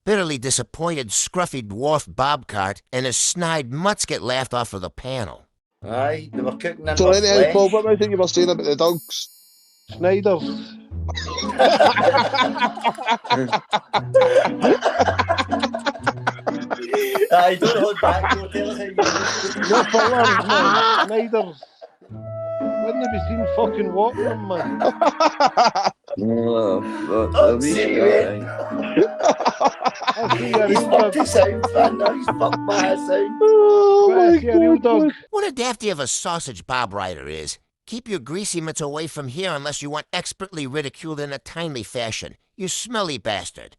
bitterly disappointed scruffy dwarf bobcart and his snide mutts get laughed off of the panel. Aye, they were cooking in So their anyhow, Paul, flesh. what do you think you were saying about the dogs? Snyder's. Aye, don't hold back, go tell us how you No fillers, man. Snyder's. Wouldn't they be seen fucking walking them, man? Don't say it. I see a He's real fucked dog. his sound, man. Now he's fucked my sound. Oh I my see a real God, dog. What a dafty of a sausage Bob Ryder is. Keep your greasy mitts away from here unless you want expertly ridiculed in a timely fashion. You smelly bastard.